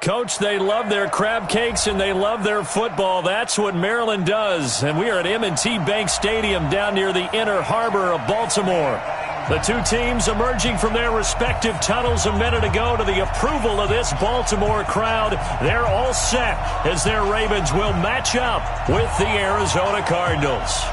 Coach, they love their crab cakes and they love their football. That's what Maryland does. And we are at M&T Bank Stadium down near the Inner Harbor of Baltimore. The two teams emerging from their respective tunnels a minute ago to the approval of this Baltimore crowd. They're all set as their Ravens will match up with the Arizona Cardinals.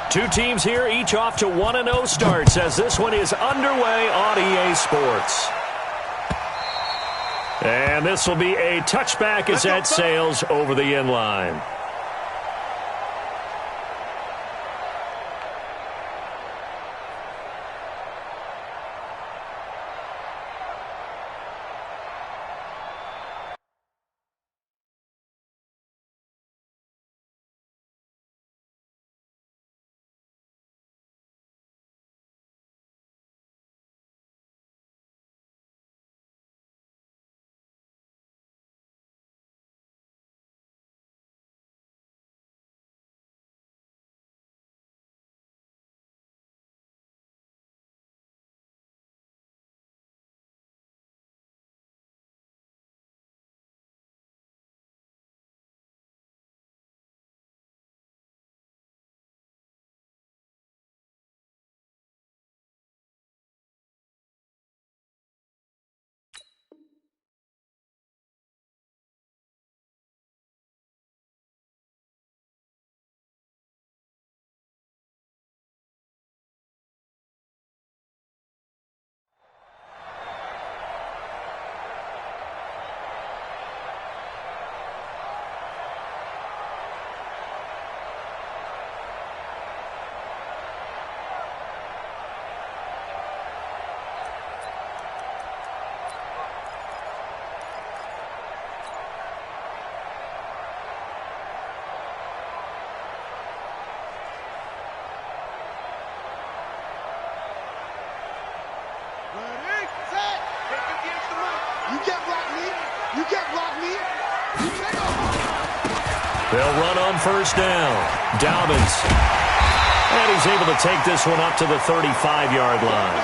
Two teams here, each off to 1-0 starts as this one is underway on EA Sports. And this will be a touchback as that sails over the end line. They'll run on first down. Dobbins. And he's able to take this one up to the 35-yard line.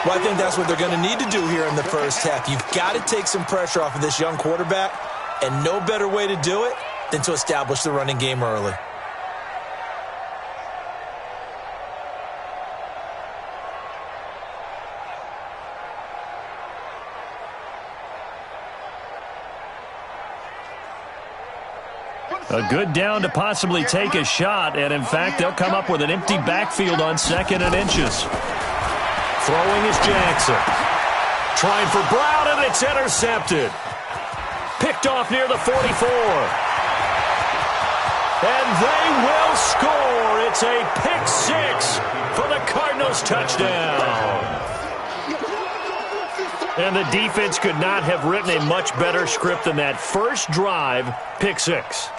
Well, I think that's what they're going to need to do here in the first half. You've got to take some pressure off of this young quarterback, and no better way to do it than to establish the running game early. A good down to possibly take a shot, and in fact, they'll come up with an empty backfield on 2nd and inches. Throwing is Jackson. Trying for Brown, and it's intercepted. Picked off near the 44. And they will score. It's a pick six for the Cardinals touchdown. And the defense could not have written a much better script than that first drive, pick six.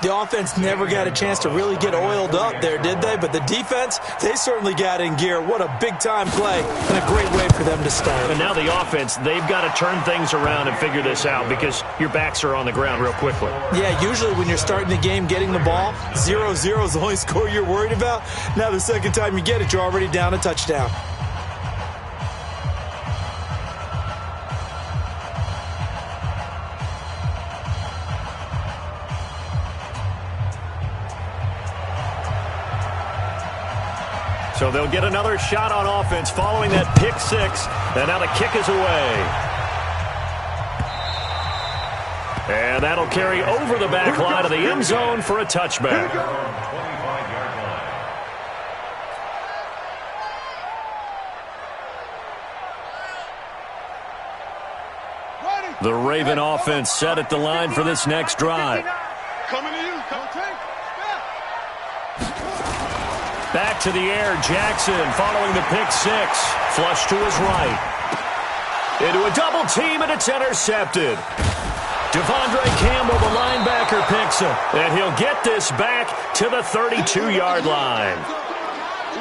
The offense never got a chance to really get oiled up there, did they? But the defense, they certainly got in gear. What a big-time play and a great way for them to start. And now the offense, they've got to turn things around and figure this out because your backs are on the ground real quickly. Yeah, usually when you're starting the game getting the ball, 0-0 is the only score you're worried about. Now the second time you get it, you're already down a touchdown. So they'll get another shot on offense following that pick six. And now the kick is away. And that'll carry over the back line of the end zone for a touchback. The Raven offense set at the line for this next drive. Coming to you. Back to the air, Jackson following the pick six. Flush to his right. Into a double team, and it's intercepted. Devondre Campbell, the linebacker, picks him. And he'll get this back to the 32-yard line.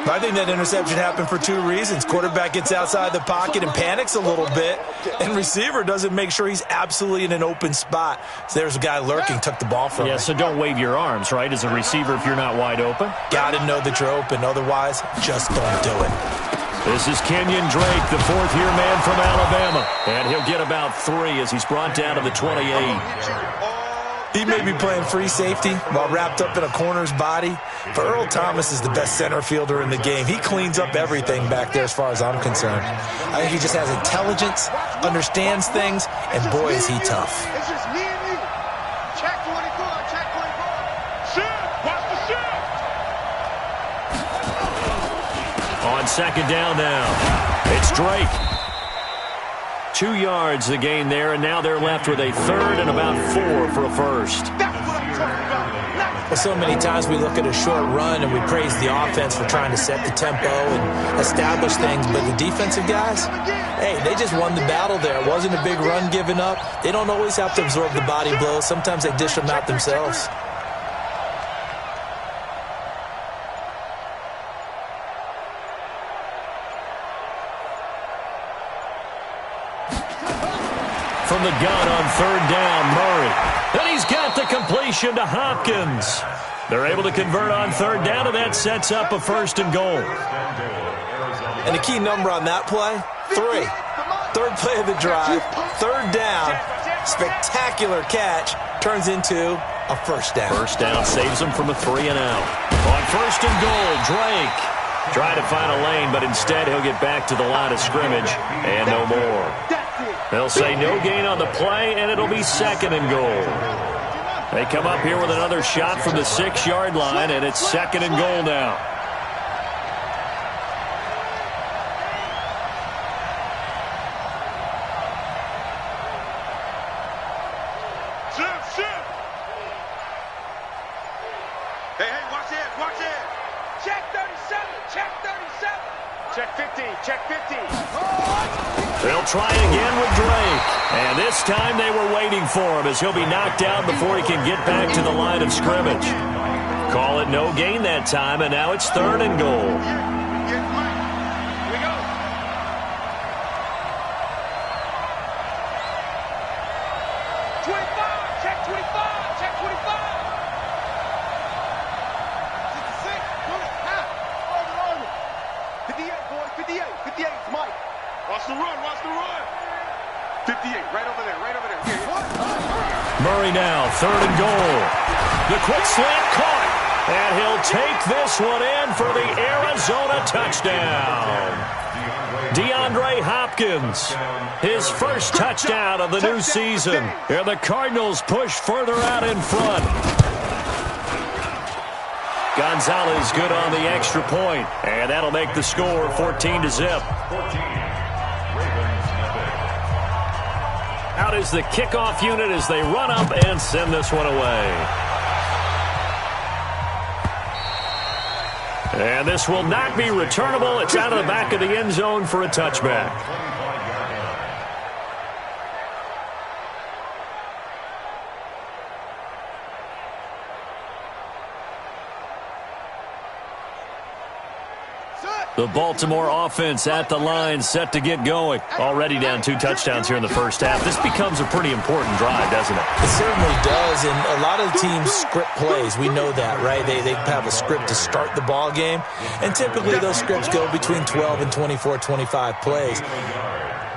I think that interception happened for two reasons. Quarterback gets outside the pocket and panics a little bit, and receiver doesn't make sure he's absolutely in an open spot. So there's a guy lurking, took the ball from him. Yeah, so don't wave your arms, right, as a receiver if you're not wide open. Got to know that you're open. Otherwise, just don't do it. This is Kenyon Drake, the fourth-year man from Alabama. And he'll get about 3 as he's brought down to the 28. He may be playing free safety while wrapped up in a corner's body, but Earl Thomas is the best center fielder in the game. He cleans up everything back there as far as I'm concerned. I think he just has intelligence, understands things, and boy, is he tough. It's just me and you. Check 24, check 24. Shoot, watch the shoot. On second down now, it's Drake. 2 yards the gain there, and now they're left with a third and about 4 for a first. That's what I'm talking about. Well, so many times we look at a short run and we praise the offense for trying to set the tempo and establish things, but the defensive guys, hey, they just won the battle there. It wasn't a big run given up. They don't always have to absorb the body blows. Sometimes they dish them out themselves. From the gun on third down, Murray. And he's got the completion to Hopkins. They're able to convert on third down, and that sets up a first and goal. And the key number on that play, 3. Third play of the drive, third down, spectacular catch, turns into a first down. First down saves him from a 3 and out. On first and goal, Drake trying to find a lane, but instead he'll get back to the line of scrimmage and no more. They'll say no gain on the play, and it'll be second and goal. They come up here with another shot from the 6-yard line, and it's second and goal now. Hey, watch it, watch it. Check 37, check 37. Check 50, check 50. They'll try again with Drake. And this time they were waiting for him as he'll be knocked down before he can get back to the line of scrimmage. Call it no gain that time, and now it's third and goal. Here we go. Check 25, check 25. 66, good, half. Over. 58, boys, 58, 58, it's Mike. Watch the run, watch the run. 58, right over there, right over there. Here, Murray now, third and goal. The quick slant caught. And he'll take this one in for the Arizona touchdown. DeAndre Hopkins, his first touchdown of the new season. And the Cardinals push further out in front. Gonzalez good on the extra point, and that'll make the score 14-0. Out is the kickoff unit as they run up and send this one away. And this will not be returnable. It's out of the back of the end zone for a touchback. The Baltimore offense at the line, set to get going. Already down 2 touchdowns here in the first half. This becomes a pretty important drive, doesn't it? It certainly does, and a lot of teams script plays. We know that, right? They have a script to start the ball game, and typically those scripts go between 12 and 24, 25 plays.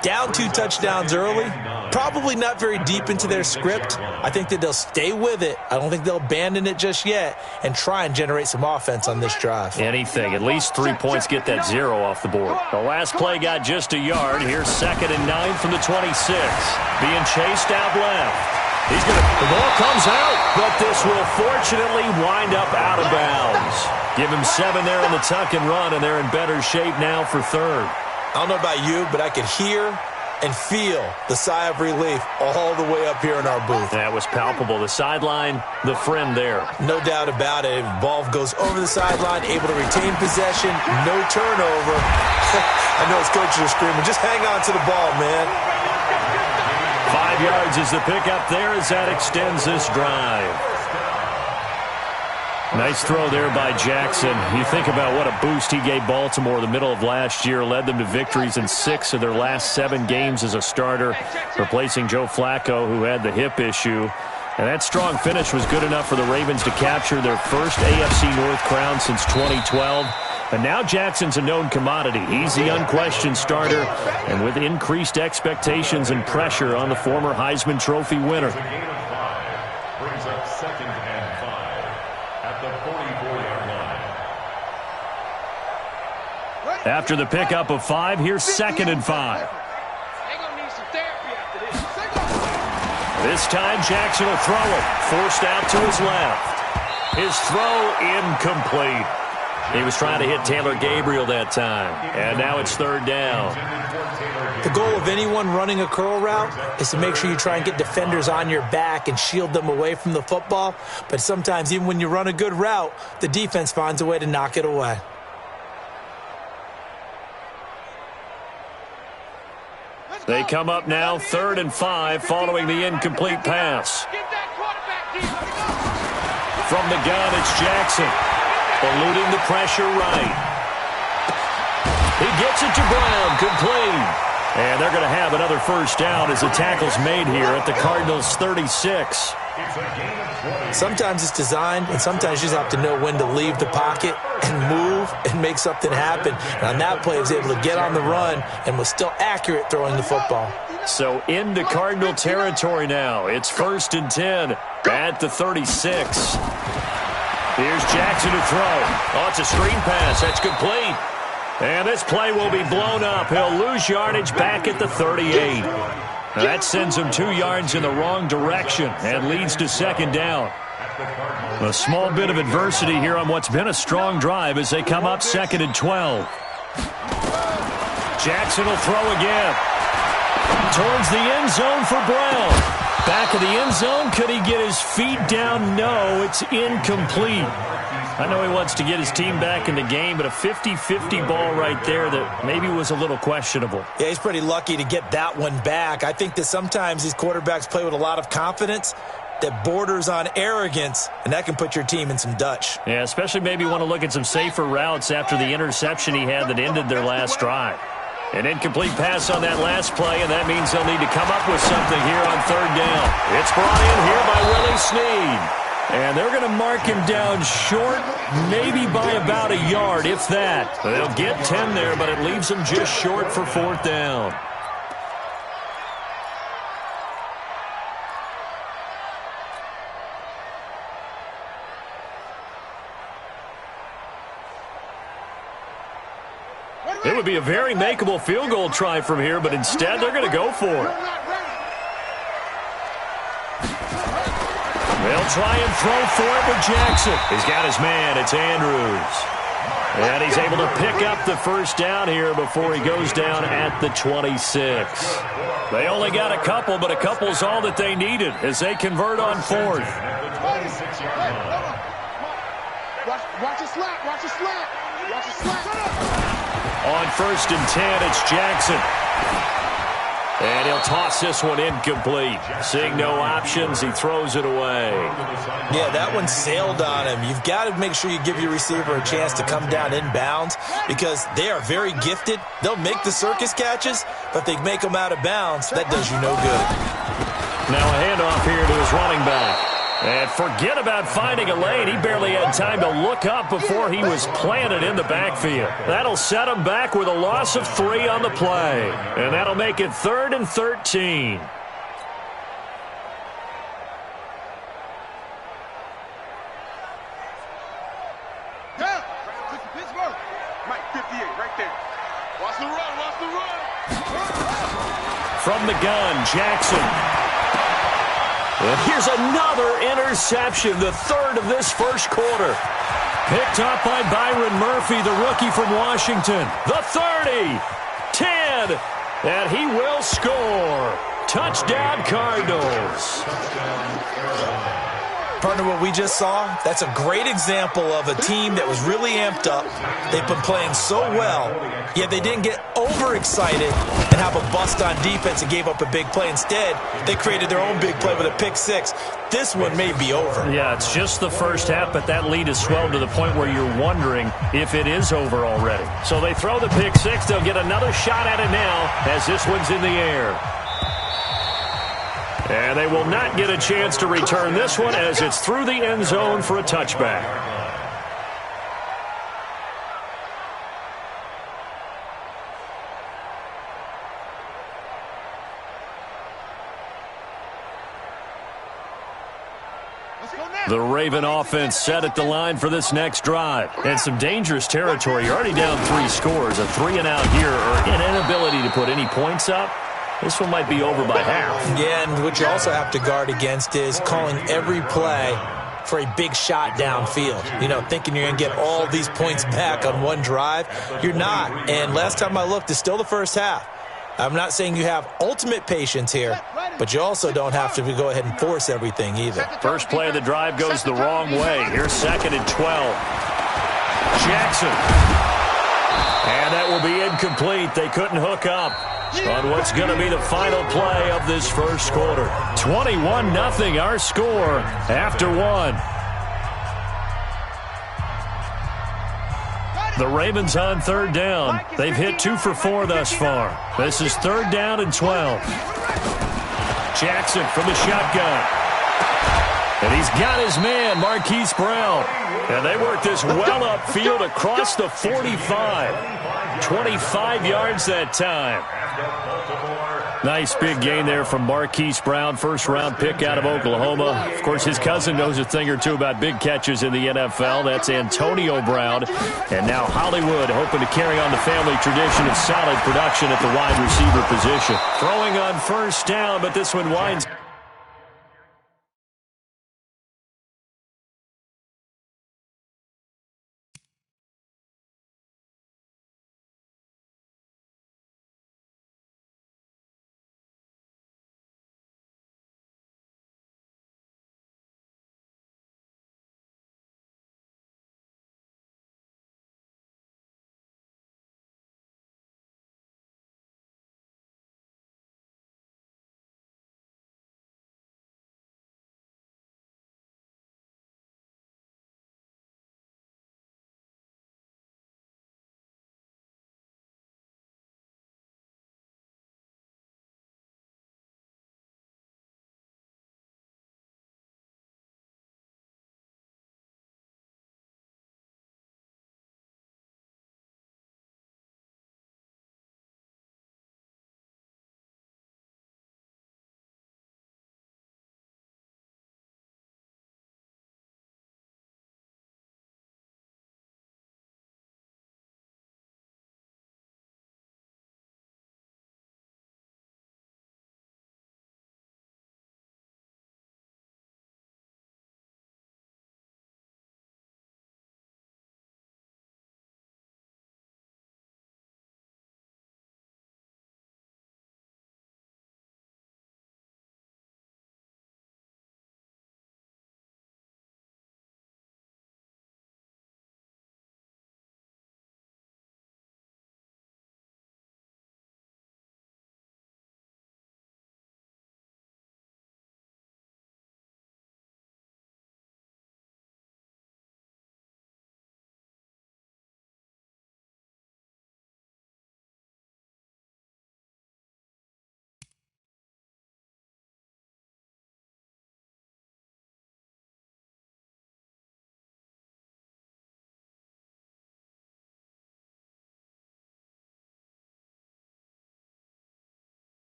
Down 2 touchdowns early, probably not very deep into their script. I think that they'll stay with it. I don't think they'll abandon it just yet and try and generate some offense on this drive. Anything. At least 3 points, get that 0 off the board. The last play got just a yard. Here's second and 9 from the 26. Being chased out left. The ball comes out, but this will fortunately wind up out of bounds. Give him 7 there in the tuck and run, and they're in better shape now for third. I don't know about you, but I could hear and feel the sigh of relief all the way up here in our booth. That was palpable. The sideline, the friend there. No doubt about it. Ball goes over the sideline, able to retain possession, no turnover. I know his coaches are screaming, just hang on to the ball, man. 5 5 yards is the pickup there as that extends this drive. Nice throw there by Jackson. You think about what a boost he gave Baltimore in the middle of last year, led them to victories in 6 of their last 7 games as a starter, replacing Joe Flacco, who had the hip issue. And that strong finish was good enough for the Ravens to capture their first AFC North crown since 2012. And now Jackson's a known commodity. He's the unquestioned starter, and with increased expectations and pressure on the former Heisman Trophy winner. Brings up 2nd and 5 at the 44-yard line. After the pickup of 5, here's 2nd and 5. This time Jackson will throw it. Forced out to his left. His throw incomplete. He was trying to hit Taylor Gabriel that time. And now it's 3rd down. The goal of anyone running a curl route is to make sure you try and get defenders on your back and shield them away from the football. But sometimes even when you run a good route, the defense finds a way to knock it away. They come up now 3rd and 5 following the incomplete pass. From the gun, it's Jackson. Eluding the pressure right. He gets it to Brown, complete. And they're going to have another first down as the tackle's made here at the Cardinals' 36. Sometimes it's designed, and sometimes you just have to know when to leave the pocket and move and make something happen. And on that play, he was able to get on the run and was still accurate throwing the football. So into Cardinal territory now. It's 1st and 10 at the 36. Here's Jackson to throw. Oh, it's a screen pass. That's complete. And this play will be blown up. He'll lose yardage back at the 38. Now that sends him 2 yards in the wrong direction and leads to 2nd down. A small bit of adversity here on what's been a strong drive as they come up 2nd and 12. Jackson will throw again. Towards the end zone for Brown. Back of the end zone. Could he get his feet down? No, it's incomplete. I know he wants to get his team back in the game, but a 50-50 ball right there that maybe was a little questionable. Yeah, he's pretty lucky to get that one back. I think that sometimes these quarterbacks play with a lot of confidence that borders on arrogance, and that can put your team in some Dutch. Yeah, especially maybe want to look at some safer routes after the interception he had that ended their last drive. An incomplete pass on that last play, and that means they'll need to come up with something here on 3rd down. It's brought in here by Willie Snead. And they're going to mark him down short, maybe by about a yard, if that. They'll get 10 there, but it leaves them just short for 4th down. It would be a very makeable field goal try from here, but instead they're going to go for it. They'll try and throw for it with Jackson. He's got his man. It's Andrews. And he's able to pick up the first down here before he goes down at the 26. They only got a couple, but a couple's all that they needed as they convert on 4th. Watch it slap. Watch it slap. Watch it slap. On 1st and 10, it's Jackson. And he'll toss this one incomplete. Seeing no options, he throws it away. Yeah, that one sailed on him. You've got to make sure you give your receiver a chance to come down inbounds because they are very gifted. They'll make the circus catches, but if they make them out of bounds, that does you no good. Now a handoff here to his running back. And forget about finding a lane. He barely had time to look up before he was planted in the backfield. That'll set him back with a loss of 3 on the play. And that'll make it 3rd and 13. Down. Pittsburgh. Mike, 58, right there. Watch the run. Watch the run. From the gun, Jackson. And here's another interception, the 3rd of this first quarter. Picked up by Byron Murphy, the rookie from Washington. The 30, 10, and he will score. Touchdown, Cardinals. Partner, what we just saw, that's a great example of a team that was really amped up. They've been playing so well, yet they didn't get overexcited and have a bust on defense and gave up a big play. Instead, they created their own big play with a pick six. This one may be over. Yeah, it's just the first half, but that lead has swelled to the point where you're wondering if it is over already. So they throw the pick six. They'll get another shot at it now as this one's in the air. And they will not get a chance to return this one as it's through the end zone for a touchback. The Raven offense set at the line for this next drive. And some dangerous territory. You're already down 3 scores. A 3-and-out here or an inability to put any points up. This one might be over by half. Yeah, and what you also have to guard against is calling every play for a big shot downfield. You know, thinking you're going to get all these points back on one drive. You're not. And last time I looked, it's still the first half. I'm not saying you have ultimate patience here, but you also don't have to go ahead and force everything either. First play of the drive goes the wrong way. Here's 2nd and 12. Jackson. And that will be incomplete. They couldn't hook up on what's going to be the final play of this first quarter. 21-0 our score after 1. The Ravens on 3rd down. They've hit 2 for 4 thus far. This is 3rd down and 12. Jackson from the shotgun. And he's got his man, Marquise Brown. And they work this well upfield across the 45. 25 yards that time. Nice big gain there from Marquise Brown, first-round pick out of Oklahoma. Of course, his cousin knows a thing or two about big catches in the NFL. That's Antonio Brown. And now Hollywood hoping to carry on the family tradition of solid production at the wide receiver position. Throwing on first down, but this one winds